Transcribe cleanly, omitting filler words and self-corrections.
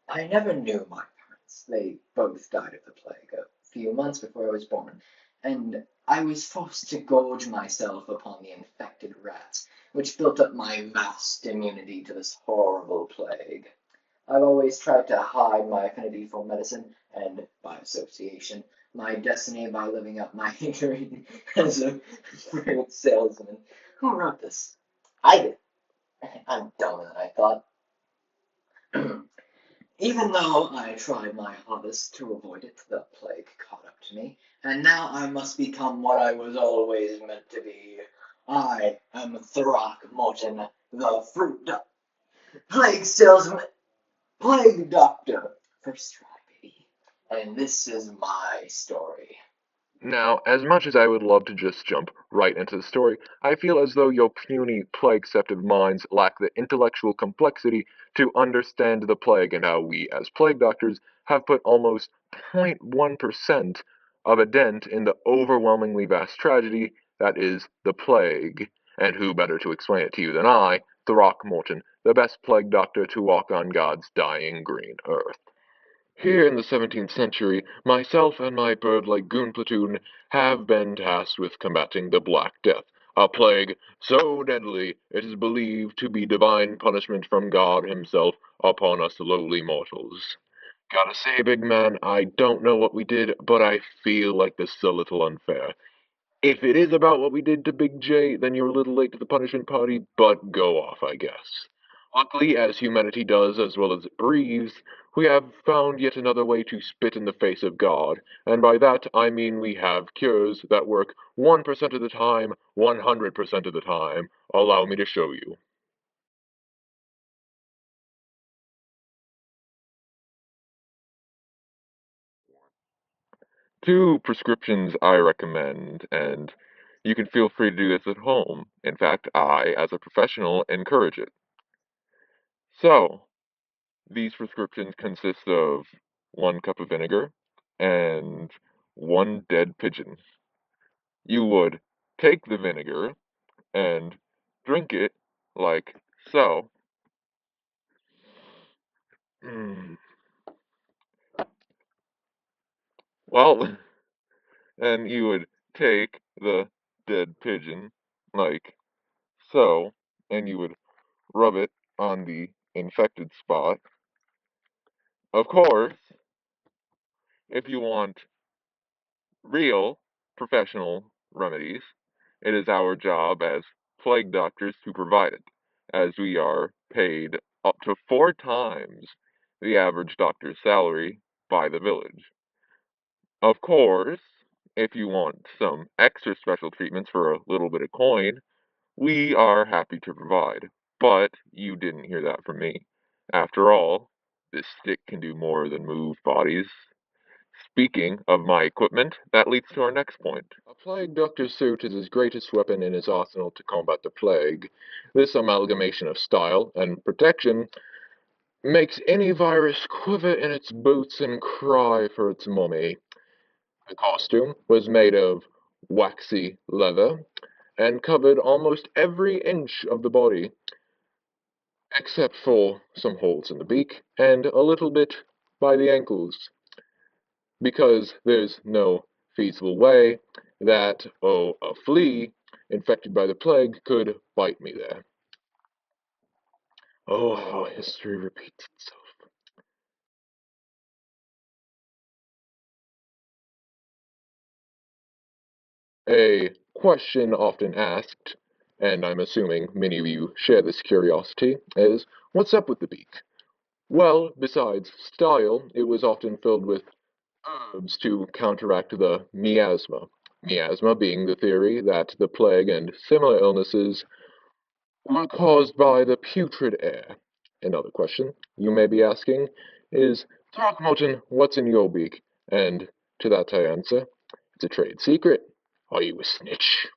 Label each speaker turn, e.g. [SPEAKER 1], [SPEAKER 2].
[SPEAKER 1] I never knew my parents. They both died of the plague a few months before I was born, and I was forced to gorge myself upon the infected rats, which built up my vast immunity to this horrible plague. I've always tried to hide my affinity for medicine, and, by association, my destiny by living up my dream as a fruit salesman. Who wrote this? I did. I'm dumber than I thought. Even though I tried my hardest to avoid it, the plague caught up to me, and now I must become what I was always meant to be. I am Throckmorton, the plague salesman, plague doctor. First try, baby. And this is my story.
[SPEAKER 2] Now, as much as I would love to just jump right into the story, I feel as though your puny plague-scepted minds lack the intellectual complexity to understand the plague and how we, as plague doctors, have put almost 0.1% of a dent in the overwhelmingly vast tragedy that is the plague. And who better to explain it to you than I, Throckmorton, the best plague doctor to walk on God's dying green earth. Here in the 17th century, myself and my bird-like goon platoon have been tasked with combating the Black Death, a plague so deadly it is believed to be divine punishment from God himself upon us lowly mortals. Gotta say, big man, I don't know what we did, but I feel like this is a little unfair. If it is about what we did to Big J, then you're a little late to the punishment party, but go off, I guess. Luckily, as humanity does as well as it breathes, we have found yet another way to spit in the face of God, and by that I mean we have cures that work 1% of the time, 100% of the time. Allow me to show you. Two prescriptions I recommend, and you can feel free to do this at home. In fact, I, as a professional, encourage it. So, these prescriptions consist of 1 cup of vinegar and 1 dead pigeon. You would take the vinegar and drink it like so. Mm. Well, and you would take the dead pigeon like so, and you would rub it on the infected spot. Of course, if you want real professional remedies, it is our job as plague doctors to provide it, as we are paid up to 4 times the average doctor's salary by the village. Of course, if you want some extra special treatments for a little bit of coin, we are happy to provide. But you didn't hear that from me. After all, this stick can do more than move bodies. Speaking of my equipment, that leads to our next point. A plague doctor's suit is his greatest weapon in his arsenal to combat the plague. This amalgamation of style and protection makes any virus quiver in its boots and cry for its mummy. The costume was made of waxy leather and covered almost every inch of the body, except for some holes in the beak and a little bit by the ankles, because there's no feasible way that, a flea infected by the plague could bite me there. Oh, how history repeats itself. A question often asked, and I'm assuming many of you share this curiosity, is what's up with the beak? Well, besides style, it was often filled with herbs to counteract the miasma. Miasma being the theory that the plague and similar illnesses were caused by the putrid air. Another question you may be asking is, Throckmorton, what's in your beak? And to that I answer, it's a trade secret. Are you a snitch?